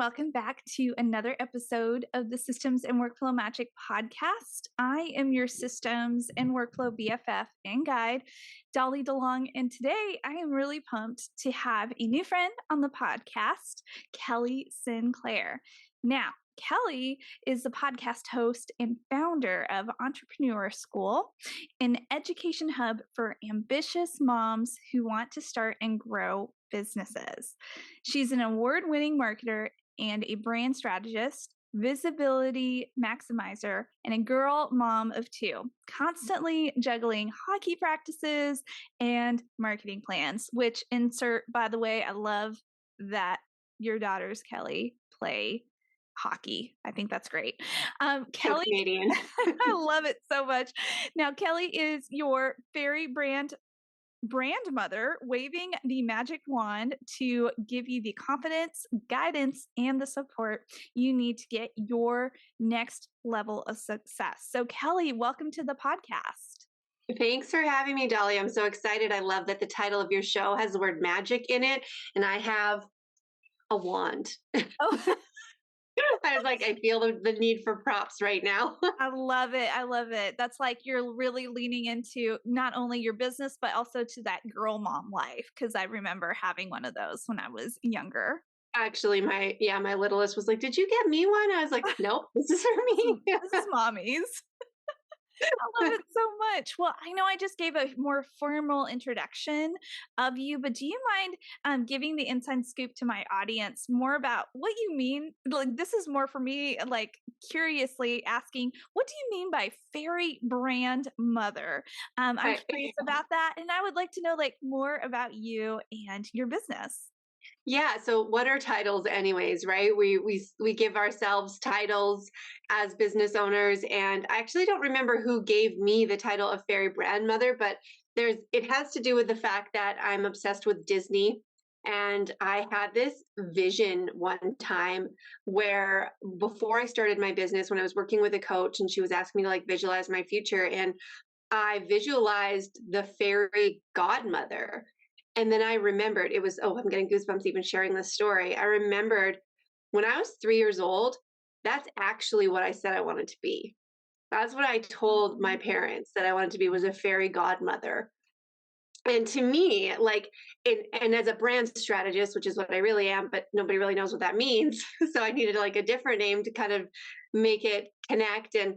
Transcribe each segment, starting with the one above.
welcome back to another episode of the Systems and Workflow Magic podcast. I am your Systems and Workflow BFF and guide, Dolly DeLong, and today I am really pumped to have a new friend on the podcast, Kelly Sinclair. Now, Kelly is the podcast host and founder of Entrepreneur School, an education hub for ambitious moms who want to start and grow businesses. She's an award-winning marketer and a brand strategist, visibility maximizer, and a girl mom of two, constantly juggling hockey practices and marketing plans, which by the way, I love that your daughters, Kelly, play hockey. I think that's great. Kelly, so Canadian. I love it so much. Now, Kelly is your fairy brand mother, waving the magic wand to give you the confidence, guidance, and the support you need to get your next level of success. So, Kelly, welcome to the podcast. Thanks for having me, Dolly. I'm so excited. I love that the title of your show has the word magic in it, and I have a wand. Oh. I was like, I feel the need for props right now. I love it. I love it. That's like you're really leaning into not only your business, but also to that girl mom life. Because I remember having one of those when I was younger. Actually, my littlest was like, "Did you get me one?" I was like, "Nope, this is for me. This is mommy's." I love it so much. Well, I know I just gave a more formal introduction of you, but do you mind giving the inside scoop to my audience more about what you mean? Like, this is more for me, like curiously asking, what do you mean by fairy brand mother? I'm curious about that. And I would like to know like more about you and your business. Yeah. So what are titles anyways, right? We give ourselves titles as business owners. And I actually don't remember who gave me the title of fairy brand mother, but it has to do with the fact that I'm obsessed with Disney. And I had this vision one time where before I started my business, when I was working with a coach and she was asking me to like visualize my future, and I visualized the fairy godmother. And then I remembered I'm getting goosebumps even sharing this story. I remembered when I was 3 years old, that's actually what I said I wanted to be. That's what I told my parents that I wanted to be, was a fairy godmother. And to me, like, and as a brand strategist, which is what I really am, but nobody really knows what that means. So I needed like a different name to kind of make it connect. And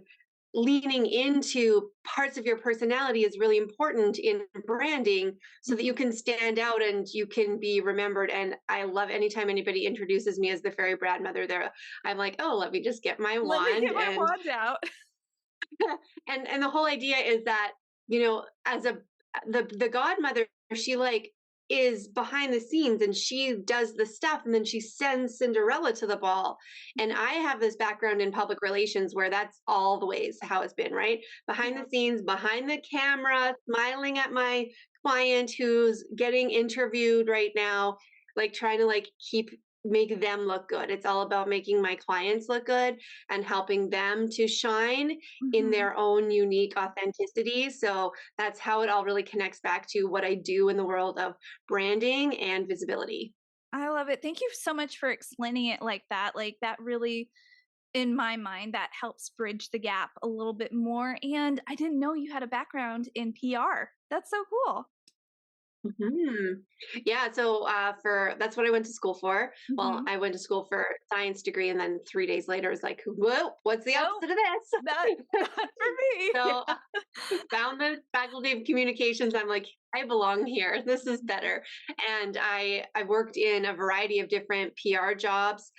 leaning into parts of your personality is really important in branding so that you can stand out and you can be remembered. And I love anytime anybody introduces me as the fairy brand mother there, I'm like, oh, let me just get my wand. Let me get my wand out. and the whole idea is that, as the godmother, she like is behind the scenes and she does the stuff and then she sends Cinderella to the ball. And I have this background in public relations where that's all the ways how it's been, right? Behind the scenes, behind the camera, smiling at my client who's getting interviewed right now, like trying to like make them look good. It's all about making my clients look good and helping them to shine in their own unique authenticity. So that's how it all really connects back to what I do in the world of branding and visibility. I love it. Thank you so much for explaining it like that. Like that really, in my mind, that helps bridge the gap a little bit more. And I didn't know you had a background in PR. That's so cool. Mm-hmm. Yeah, so that's what I went to school for. Well, I went to school for science degree, and then 3 days later, I was like, "Whoa, what's the opposite of this?" Not for me. So found the faculty of communications. I'm like, I belong here. This is better. And I worked in a variety of different PR jobs.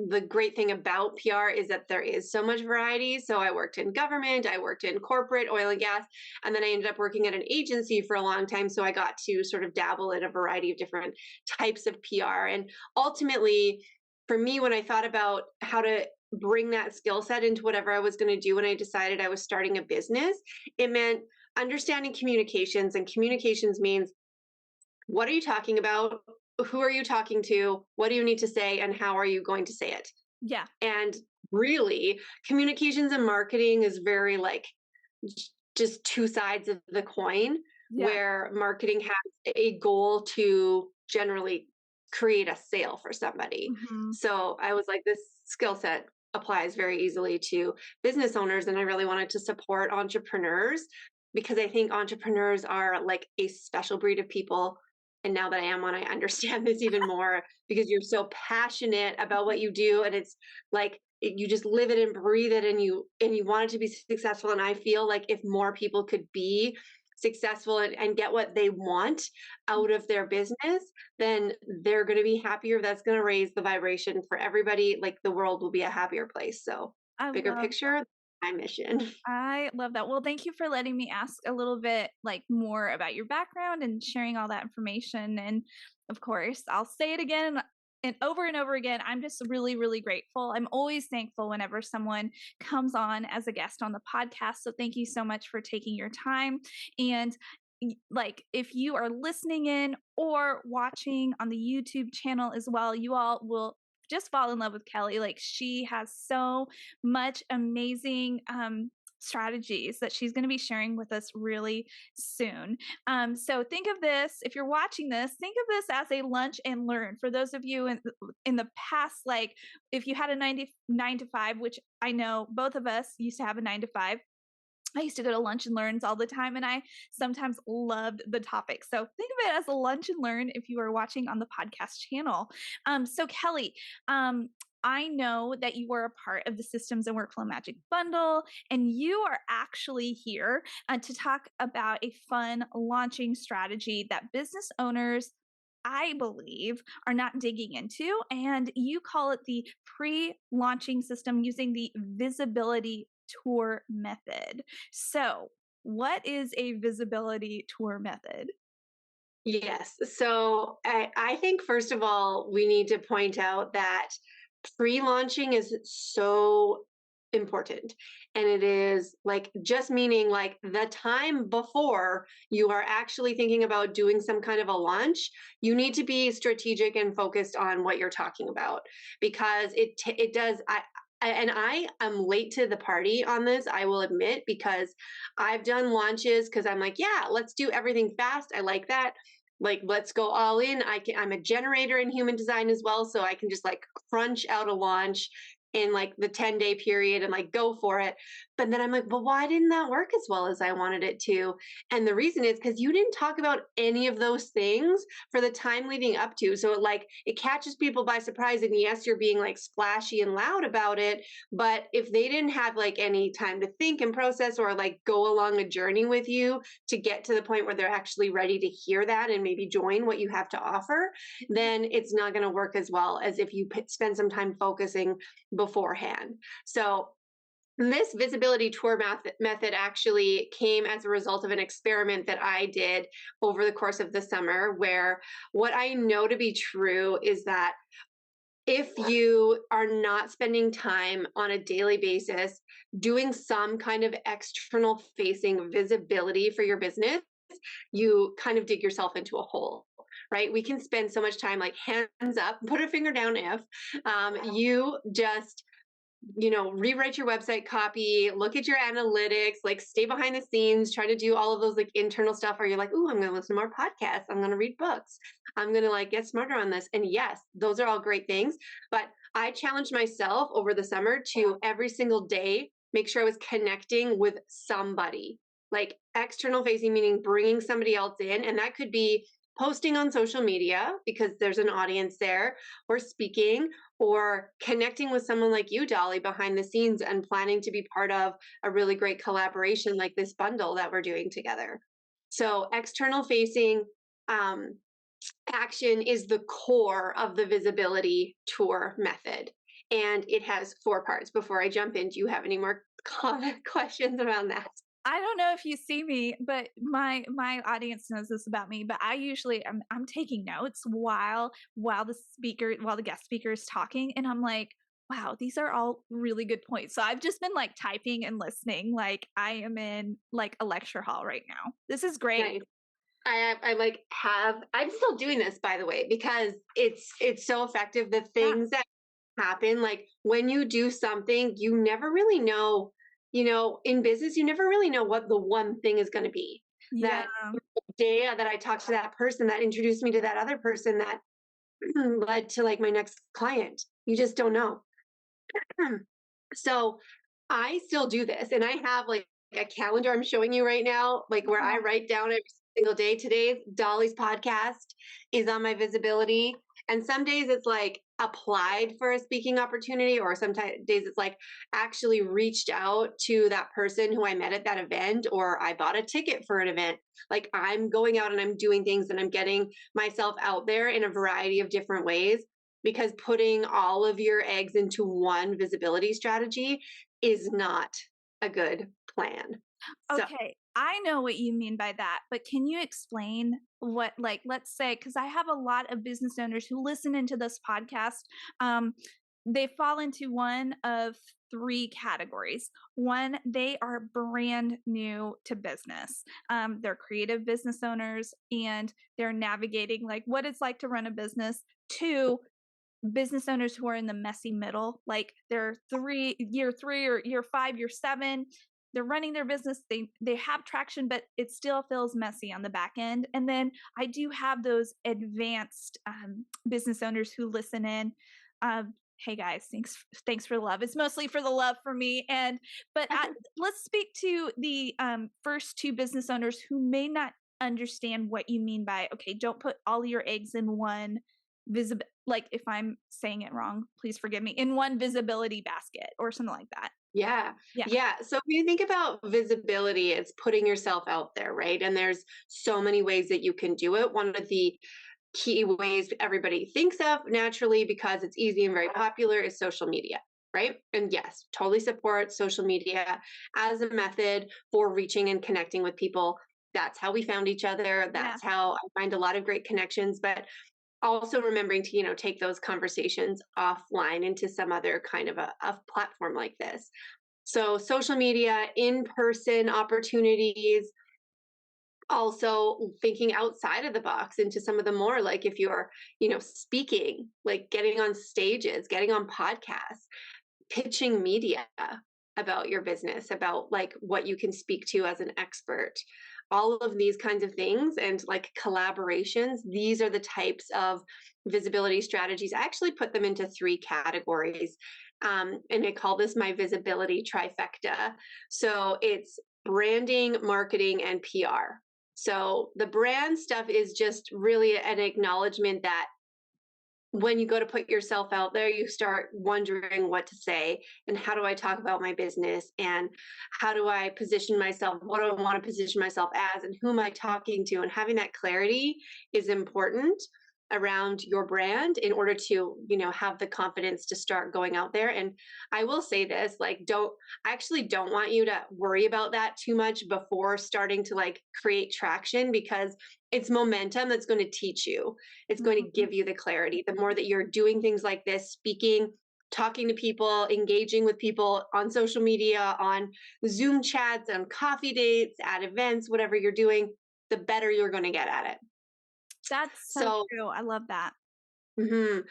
The great thing about PR is that there is so much variety. So I worked in government, I worked in corporate, oil and gas, and then I ended up working at an agency for a long time. So I got to sort of dabble in a variety of different types of PR. And ultimately, for me, when I thought about how to bring that skill set into whatever I was going to do when I decided I was starting a business, it meant understanding communications. And communications means, what are you talking about? Who are you talking to? What do you need to say? And how are you going to say it? Yeah. And really, communications and marketing is very like just two sides of the coin, where marketing has a goal to generally create a sale for somebody. Mhm. So I was like, this skill set applies very easily to business owners. And I really wanted to support entrepreneurs because I think entrepreneurs are like a special breed of people. And now that I am one, I understand this even more because you're so passionate about what you do. And it's like, you just live it and breathe it, and you want it to be successful. And I feel like if more people could be successful and get what they want out of their business, then they're going to be happier. That's going to raise the vibration for everybody. Like the world will be a happier place. So, I bigger love picture, my mission. I love that. Well, thank you for letting me ask a little bit like more about your background and sharing all that information. And of course, I'll say it again and over again. I'm just really, really grateful. I'm always thankful whenever someone comes on as a guest on the podcast. So thank you so much for taking your time. And like if you are listening in or watching on the YouTube channel as well, you all will just fall in love with Kelly. Like she has so much amazing strategies that she's going to be sharing with us really soon. So think of this, if you're watching this, think of this as a lunch and learn. For those of you in the past, like if you had a 9 to 5, which I know both of us used to have a 9 to 5. I used to go to lunch and learns all the time, and I sometimes loved the topic. So think of it as a lunch and learn if you are watching on the podcast channel. So Kelly, I know that you were a part of the Systems and Workflow Magic Bundle, and you are actually here to talk about a fun launching strategy that business owners, I believe, are not digging into. And you call it the pre launching system using the visibility tour method. So, what is a visibility tour method? Yes. So I think, first of all, we need to point out that pre launching is so important. And it is like just meaning like the time before you are actually thinking about doing some kind of a launch, you need to be strategic and focused on what you're talking about because it does. And I am late to the party on this, I will admit, because I've done launches because I'm like, yeah, let's do everything fast. I like that, like let's go all in. I'm a generator in human design as well, so I can just like crunch out a launch in like the 10-day period and like go for it. But then I'm like, but why didn't that work as well as I wanted it to? And the reason is because you didn't talk about any of those things for the time leading up to. So it catches people by surprise. And yes, you're being like splashy and loud about it, but if they didn't have like any time to think and process or like go along a journey with you to get to the point where they're actually ready to hear that and maybe join what you have to offer, then it's not going to work as well as if you spend some time focusing beforehand. So this visibility tour method actually came as a result of an experiment that I did over the course of the summer, where what I know to be true is that if you are not spending time on a daily basis doing some kind of external facing visibility for your business, you kind of dig yourself into a hole, right? We can spend so much time like hands up, put a finger down if you just rewrite your website copy, look at your analytics, like stay behind the scenes, try to do all of those like internal stuff where you're like, oh, I'm going to listen to more podcasts. I'm going to read books. I'm going to like get smarter on this. And yes, those are all great things. But I challenged myself over the summer to every single day, make sure I was connecting with somebody, like external facing, meaning bringing somebody else in. And that could be posting on social media because there's an audience there, or speaking, or connecting with someone like you, Dolly, behind the scenes and planning to be part of a really great collaboration like this bundle that we're doing together. So, external facing action is the core of the visibility tour method. And it has 4 parts. Before I jump in, do you have any more questions around that? I don't know if you see me, but my audience knows this about me, but I usually I'm taking notes while the guest speaker is talking, and I'm like, wow, these are all really good points. So I've just been like typing and listening like I am in like a lecture hall right now. This is great. Nice. I like have I'm still doing this, by the way, because it's so effective. The Yeah. things that happen, like when you do something, you never really know, in business, you never really know what the one thing is going to be. Yeah. That day that I talked to that person that introduced me to that other person, that led to like my next client. You just don't know. So I still do this, and I have like a calendar I'm showing you right now, like where I Oh, write down every single day. Today, Dolly's podcast is on my visibility. And some days it's like applied for a speaking opportunity, or sometimes days it's like actually reached out to that person who I met at that event, or I bought a ticket for an event. Like I'm going out and I'm doing things and I'm getting myself out there in a variety of different ways, because putting all of your eggs into one visibility strategy is not a good plan. So, okay. I know what you mean by that, but can you explain what, like, let's say, because I have a lot of business owners who listen into this podcast. Um, they fall into one of three categories. One, they are brand new to business. They're creative business owners and they're navigating like what it's like to run a business. Two, business owners who are in the messy middle, like they're year three or year five, year seven. They're running their business. They have traction, but it still feels messy on the back end. And then I do have those advanced business owners who listen in. Hey guys, thanks for the love. It's mostly for the love for me. Let's speak to the first two business owners who may not understand what you mean by okay. Don't put all your eggs in one visible, like if I'm saying it wrong, please forgive me, in one visibility basket or something like that. yeah. Yeah. Yeah. So when you think about visibility, it's putting yourself out there, right? And there's so many ways that you can do it. One of the key ways everybody thinks of naturally, because it's easy and very popular, is social media, right? And yes, totally support social media as a method for reaching and connecting with people. That's how we found each other. Yeah. That's how I find a lot of great connections. But also remembering to, take those conversations offline into some other kind of a platform like this. So social media, in-person opportunities, also thinking outside of the box into some of the more, like if you're, speaking, like getting on stages, getting on podcasts, pitching media about your business, about like what you can speak to as an expert. All of these kinds of things and like collaborations, these are the types of visibility strategies. I actually put them into three categories. And I call this my visibility trifecta. So it's branding, marketing, and PR. So the brand stuff is just really an acknowledgement that when you go to put yourself out there, you start wondering what to say and how do I talk about my business and how do I position myself? What do I want to position myself as and who am I talking to? And having that clarity is important around your brand in order to, have the confidence to start going out there. And I will say this, like, I actually don't want you to worry about that too much before starting to like create traction, because it's momentum that's going to teach you. It's going to Mhm. give you the clarity. The more that you're doing things like this, speaking, talking to people, engaging with people on social media, on Zoom chats, on coffee dates, at events, whatever you're doing, the better you're going to get at it. That's so So, true. I love that. mhm,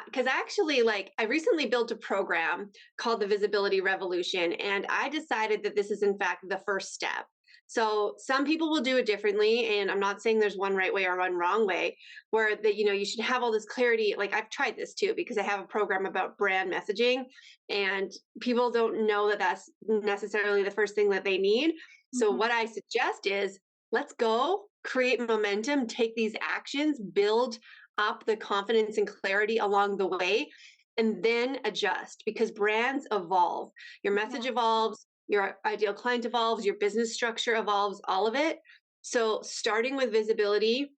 because actually, like, I recently built a program called the Visibility Revolution, and I decided that this is, in fact, the first step. So some people will do it differently, and I'm not saying there's one right way or one wrong way, where that you should have all this clarity. Like I've tried this too because I have a program about brand messaging, and people don't know that that's necessarily the first thing that they need. So Mhm. what I suggest is let's go create momentum, take these actions, build up the confidence and clarity along the way, and then adjust, because brands evolve. Your message Yes. evolves, your ideal client evolves, your business structure evolves, all of it. So, starting with visibility,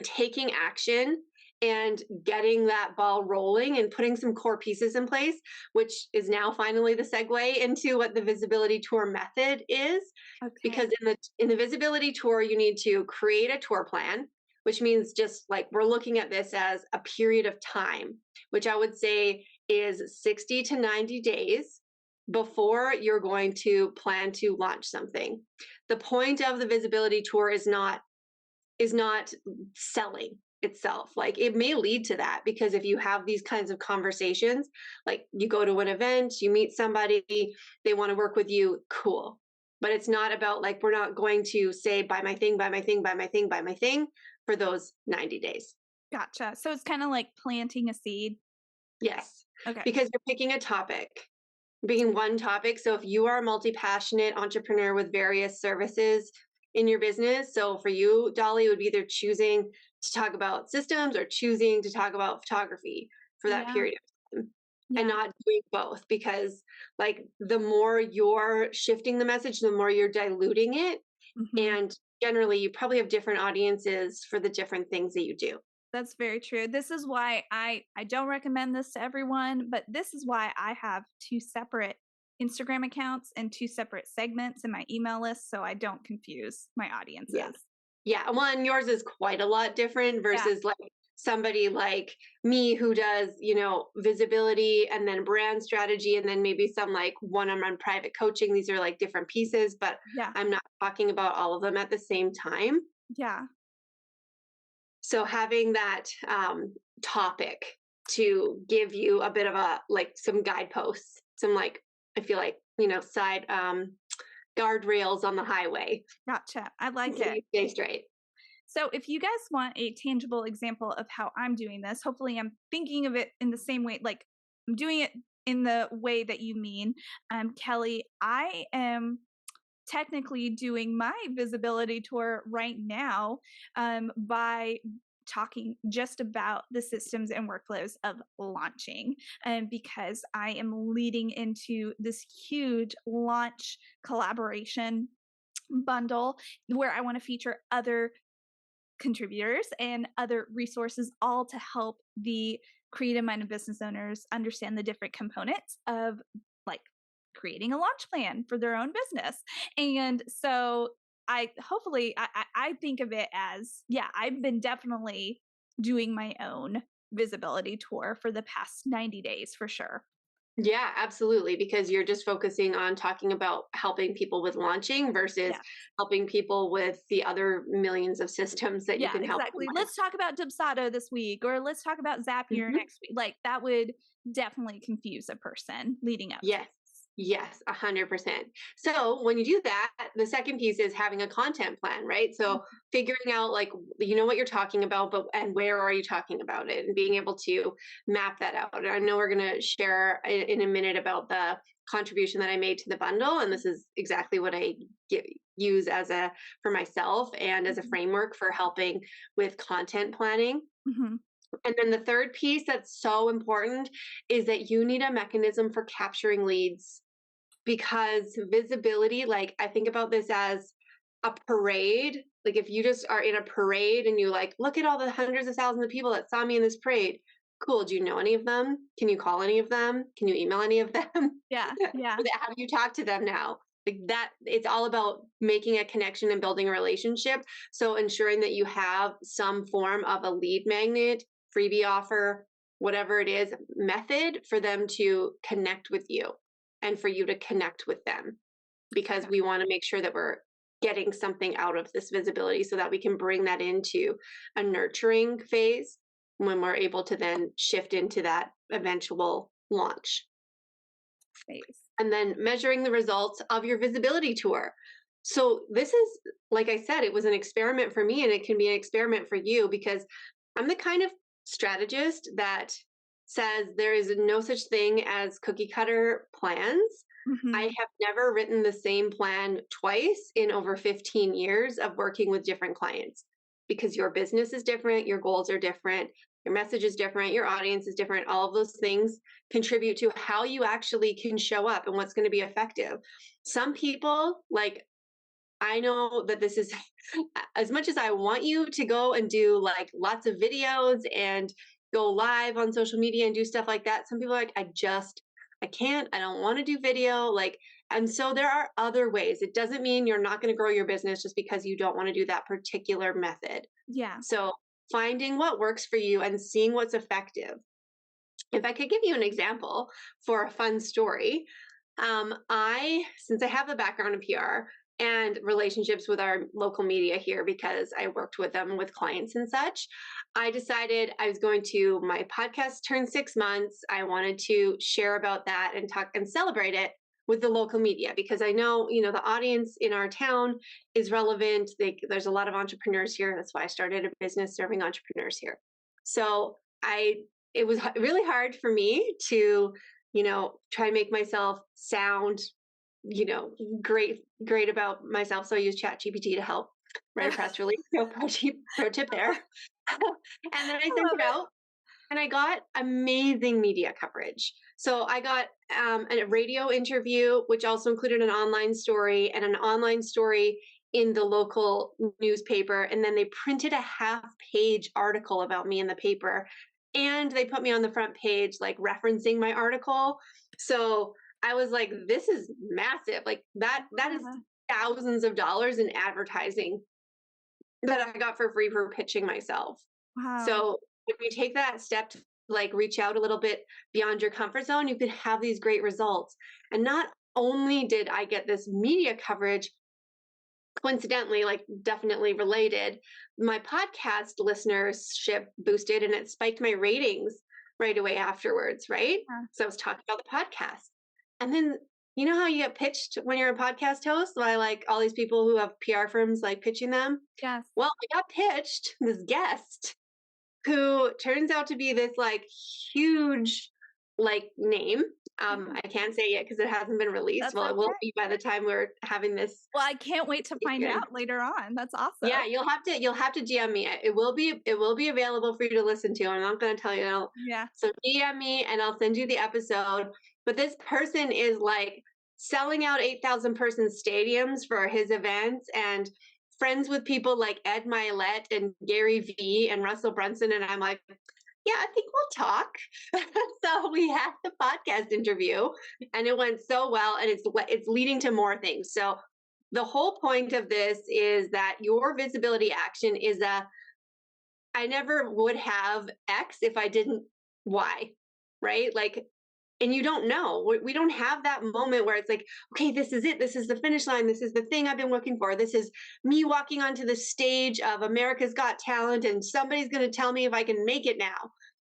taking action, and getting that ball rolling and putting some core pieces in place, which is now finally the segue into what the visibility tour method is. Okay. Because in the visibility tour, you need to create a tour plan, which means just like we're looking at this as a period of time, which I would say is 60 to 90 days before you're going to plan to launch something. The point of the visibility tour is not selling itself. Like it may lead to that, because if you have these kinds of conversations, like you go to an event, you meet somebody, they want to work with you, cool. But it's not about like, we're not going to say, buy my thing, buy my thing, buy my thing, buy my thing for those 90 days. Gotcha. So it's kind of like planting a seed. Yes, Okay. because you're picking a topic, picking one topic. So if you are a multi-passionate entrepreneur with various services in your business, so for you, Dolly, it would be either choosing to talk about systems or choosing to talk about photography for that Yeah. period of time and Yeah. not doing both because like the more you're shifting the message, the more you're diluting it. Hmm. And generally you probably have different audiences for the different things that you do. That's very true. This is why I don't recommend this to everyone, but this is why I have two separate Instagram accounts and two separate segments in my email list so I don't confuse my Yeah. audiences. Yeah, well, and yours is quite a lot different Yeah. versus like somebody like me who does, visibility and then brand strategy and then maybe some like one-on-one private coaching. These are like different pieces, but Yeah. I'm not talking about all of them at the same time. Yeah. So having that topic to give you a bit of a like some guideposts, some like I feel like, side guardrails on the highway Gotcha. I so like it. you stay straight. So, if you guys want a tangible example of how I'm doing this, hopefully, I'm thinking of it in the same way, like I'm doing it in the way that you mean. Kelly, I am technically doing my visibility tour right now by talking just about the systems and workflows of launching because I am leading into this huge launch collaboration bundle where I want to feature other contributors and other resources, all to help the creative minded business owners understand the different components of like creating a launch plan for their own business. And so I think of it as, yeah, I've been definitely doing my own visibility tour for the past 90 days for sure. Yeah, absolutely. Because you're just focusing on talking about helping people with launching versus Yeah. helping people with the other millions of systems that you Yeah, can help them exactly. with. Let's talk about Dubsado this week, or let's talk about Zapier Mhm. next week. Like that would definitely confuse a person leading up to Yes. this. Yes, 100%. So when you do that, the second piece is having a content plan, right? So figuring out like you know what you're talking about, but and where are you talking about it, and being able to map that out. And I know we're going to share in a minute about the contribution that I made to the bundle, and this is exactly what I use as a for myself and as a Mhm. framework for helping with content planning. Mhm. And then the third piece that's so important is that you need a mechanism for capturing leads because visibility, like I think about this as a parade. Like if you just are in a parade and you like, look at all the hundreds of thousands of people that saw me in this parade. Cool. Do you know any of them? Can you call any of them? Can you email any of them? Yeah, yeah, How do you talk to them now? Like that, it's all about making a connection and building a relationship. So ensuring that you have some form of a lead magnet, freebie offer, whatever it is, method for them to connect with you and for you to connect with them because yeah. we want to make sure that we're getting something out of this visibility so that we can bring that into a nurturing phase when we're able to then shift into that eventual launch. Space. And then measuring the results of your visibility tour. So, this is, like I said, it was an experiment for me and it can be an experiment for you because I'm the kind of strategist that says there is no such thing as cookie cutter plans. I Mhm. have never written the same plan twice in over 15 years of working with different clients because your business is different, your goals are different, your message is different, your audience is different. All of those things contribute to how you actually can show up and what's going to be effective. Some people, like, I know that this is as much as I want you to go and do like lots of videos and go live on social media and do stuff like that. Some people are like, I can't, I don't want to do video. Like, and so there are other ways. It doesn't mean you're not going to grow your business just because you don't want to do that particular method. Yeah. So finding what works for you and seeing what's effective. If I could give you an example for a fun story, since I have a background in PR and relationships with our local media here because I worked with them with clients and such, I decided I was going to, my podcast turned 6 months. I wanted to share about that and talk and celebrate it with the local media because I know, the audience in our town is relevant. There's a lot of entrepreneurs here. That's why I started a business serving entrepreneurs here. So it was really hard for me to, try to make myself sound, great about myself. So I use ChatGPT to help write a press release. So pro tip there. And then I I sent love it it. out and I got amazing media coverage. So I got a radio interview, which also included an online story and an online story in the local newspaper. And then they printed a half-page article about me in the paper. And they put me on the front page, like referencing my article. So I was like, this is massive. Like that is Yeah. thousands of dollars in advertising that I got for free for pitching myself. Wow. So if you take that step to like reach out a little bit beyond your comfort zone, you can have these great results. And not only did I get this media coverage, coincidentally, like definitely related, my podcast listenership boosted and it spiked my ratings right away afterwards, right? Yeah. So I was talking about the podcast. And then you know how you get pitched when you're a podcast host by like all these people who have PR firms like pitching them? Yes. Well, I got pitched this guest who turns out to be this like huge like name. Yeah. I can't say it yet because it hasn't been released. That's Well, it will okay. be by the time we're having this. Well, I can't wait to find Taken. out later on. That's Yeah, awesome. you'll have to DM me. It will be available for you to listen to. I'm not going to tell you. Yeah. So DM me and I'll send you the episode. But this person is like selling out 8,000 person stadiums for his events and friends with people like Ed Milet and Gary Vee and Russell Brunson. And I'm like, yeah, I think we'll talk. So we had the podcast interview and it went so well and it's leading to more things. So the whole point of this is that your visibility action is I never would have X if I didn't Y, right? Like, and you don't know. We don't have that moment where it's like, okay, this is it. This is the finish line. This is the thing I've been looking for. This is me walking onto the stage of America's Got Talent, and somebody's going to tell me if I can make it now.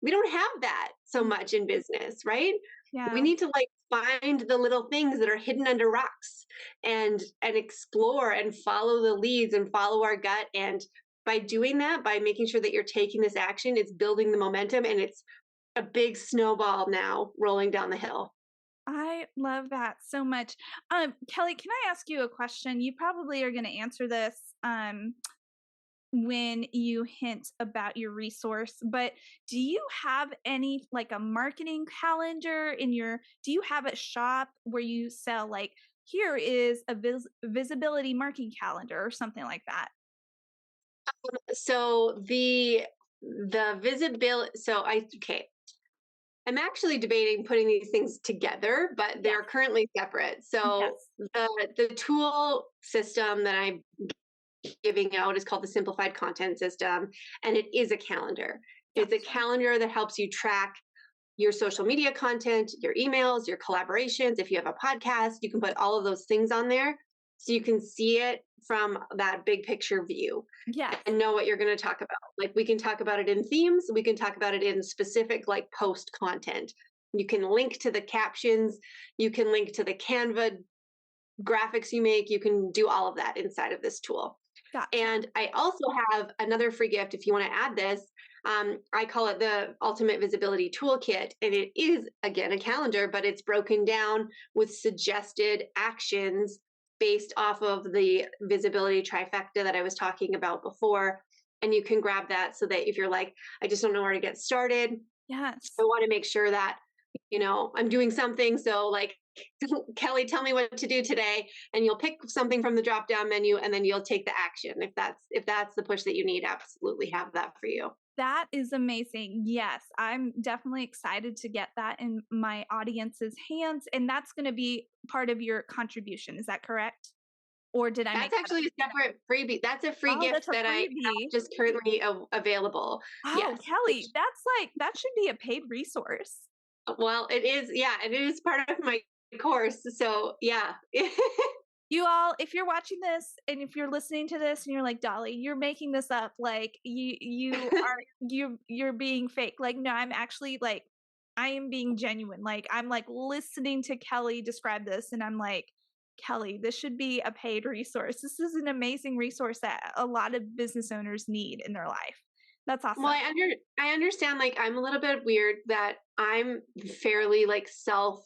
We don't have that so much in business, right? We Yeah. need to like find the little things that are hidden under rocks and explore and follow the leads and follow our gut. And by doing that, by making sure that you're taking this action, it's building the momentum and it's a big snowball now rolling down the hill. I love that so much. Kelly, can I ask you a question? You probably are going to answer this when you hint about your resource, but do you have any like a marketing calendar in your, do you have a shop where you sell like, here is a visibility marketing calendar or something like that? So the visibility so I okay. I'm actually debating putting these things together, but Yes. they're currently separate. So Yes. the tool system that I'm giving out is called the simplified content system and it is a calendar. It's a Gotcha. calendar that helps you track your social media content, your emails, your collaborations. If you have a podcast, you can put all of those things on there so you can see it from that big picture view Yes. and know what you're going to talk about. Like we can talk about it in themes, we can talk about it in specific like post content. You can link to the captions, you can link to the Canva graphics you make, you can do all of that inside of this tool. Gotcha. And I also have another free gift if you want to add this. I call it the Ultimate Visibility Toolkit. And it is, again, a calendar, but it's broken down with suggested actions based off of the visibility trifecta that I was talking about before. And you can grab that so that if you're like, I just don't know where to get started, I Yes. want to make sure that, I'm doing something. So, like, Kelly, tell me what to do today, and you'll pick something from the drop down menu, and then you'll take the action. If that's the push that you need, absolutely have that for you. That is amazing. Yes, I'm definitely excited to get that in my audience's hands. And that's going to be part of your contribution. Is that correct? Or did I make That's that up? actually a separate freebie. That's a free Oh, that's gift a that I have freebie. just currently available. Oh, Yes. Kelly, that's like, that should be a paid resource. Well, it is. Yeah, and it is part of my course. So yeah. You all, if you're watching this and if you're listening to this and you're like, Dolly, you're making this up, like you're being fake. Like, no, I'm actually like, I am being genuine. Like, I'm like listening to Kelly describe this and I'm like, Kelly, this should be a paid resource. This is an amazing resource that a lot of business owners need in their life. That's Well, awesome. I understand, like, I'm a little bit weird that I'm fairly, like, self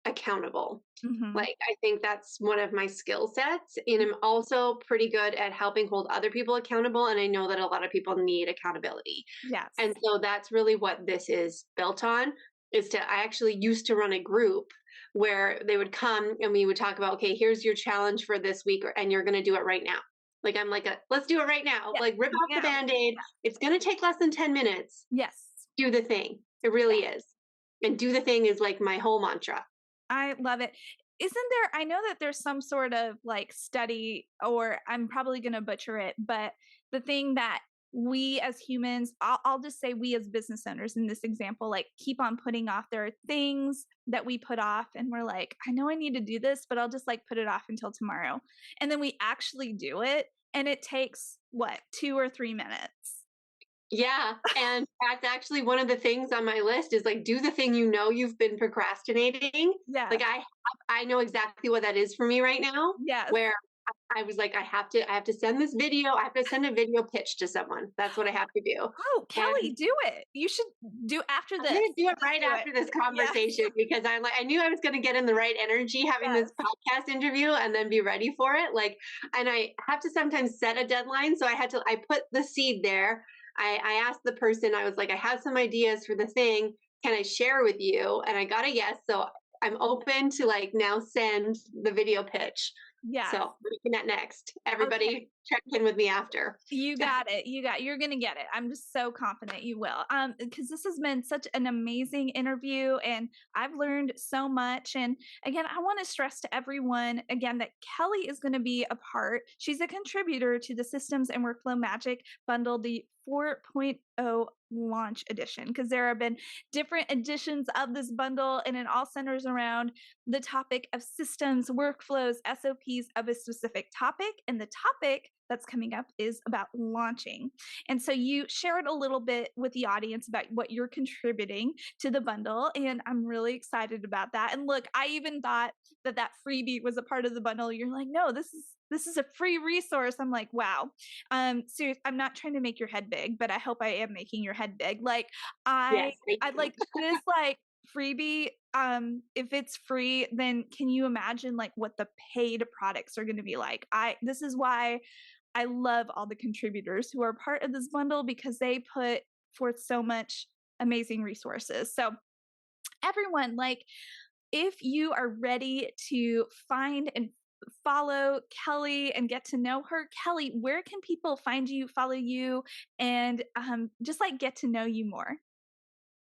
accountable. Mhm. Like, I think that's one of my skill sets, and I'm also pretty good at helping hold other people accountable, and I know that a lot of people need accountability. And Yes. so that's really what this is built on, is to I actually used to run a group where they would come and we would talk about, "Okay, here's your challenge for this week, and you're gonna do it right now." Like, I'm like "Let's do it right now." Yes. Like, rip off the Now. Band-Aid. It's gonna take less than 10 minutes. Yes. Do the thing. It Yeah. really is. And do the thing is like my whole mantra. I love it. Isn't there, I know that there's some sort of like study, or I'm probably going to butcher it, but the thing that we as humans, I'll just say we as business owners in this example, like keep on putting off. There are things that we put off and we're like, I know I need to do this, but I'll just like put it off until tomorrow. And then we actually do it. And it takes what, 2 or 3 minutes? Yeah, and that's actually one of the things on my list is, like, do the thing you know you've been procrastinating. Like, Yes. I know exactly what that is for me right now, Yes. where I was like, I have to send this video, I have to send a video pitch to someone. That's what I have to do. Oh, And Kelly, do it. You should do after I'm this. gonna do it Just right do it. after this Yes. conversation because I knew I was gonna get in the right energy having this Yes. podcast interview and then be ready for it. Like, and I have to sometimes set a deadline. So I put the seed there. I asked the person, I was like, I have some ideas for the thing. Can I share with you? And I got a yes. So I'm open to like now send the video pitch. Yes. So we're looking at next. Okay. Everybody check in with me after. You got it. You're gonna get it. I'm just so confident you will. Because this has been such an amazing interview and I've learned so much. And again, I want to stress to everyone again that Kelly is gonna be a part. She's a contributor to the Systems and Workflow Magic bundle, the 4.0 launch edition, because there have been different editions of this bundle and it all centers around the topic of systems, workflows, SOPs of a specific topic. And the topic that's coming up is about launching. And so you shared a little bit with the audience about what you're contributing to the bundle. And I'm really excited about that. And look, I even thought that that freebie was a part of the bundle. You're like, no, this is a free resource. I'm like, wow. I'm not trying to make your head big, but I hope I am making your head big. Like I Yes, thank I'd you. like this like freebie, if it's free, then can you imagine like what the paid products are going to be like? I This is why I love all the contributors who are part of this bundle because they put forth so much amazing resources. So everyone, like if you are ready to find and follow Kelly and get to know her, Kelly, where can people find you, follow you, and just like get to know you more?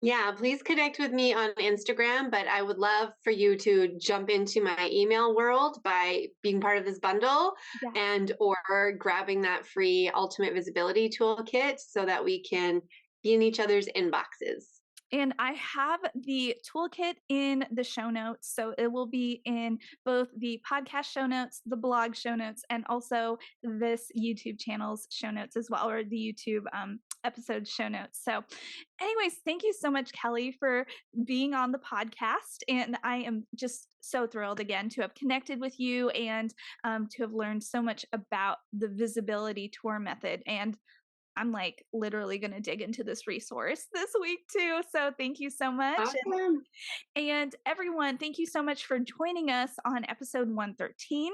Yeah, please connect with me on Instagram, but I would love for you to jump into my email world by being part of this bundle Yes. and or grabbing that free ultimate visibility toolkit so that we can be in each other's inboxes. And I have the toolkit in the show notes. So it will be in both the podcast show notes, the blog show notes, and also this YouTube channel's show notes as well, or the YouTube episode show notes. So, anyways, thank you so much, Kelly, for being on the podcast. And I am just so thrilled again to have connected with you and to have learned so much about the visibility tour method. And I'm like literally going to dig into this resource this week too. So thank you so much. Awesome. And everyone, thank you so much for joining us on episode 113.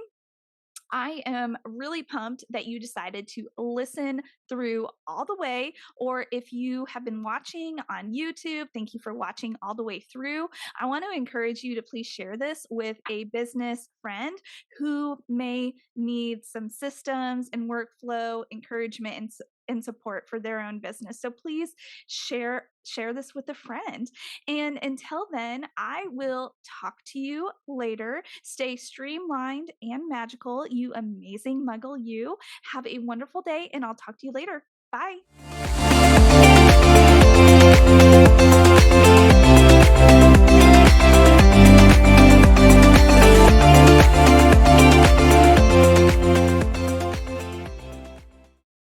I am really pumped that you decided to listen through all the way. Or if you have been watching on YouTube, thank you for watching all the way through. I want to encourage you to please share this with a business friend who may need some systems and workflow encouragement and support for their own business. So please share this with a friend. And until then, I will talk to you later. Stay streamlined and magical, you amazing muggle you. Have a wonderful day, and I'll talk to you later. Bye.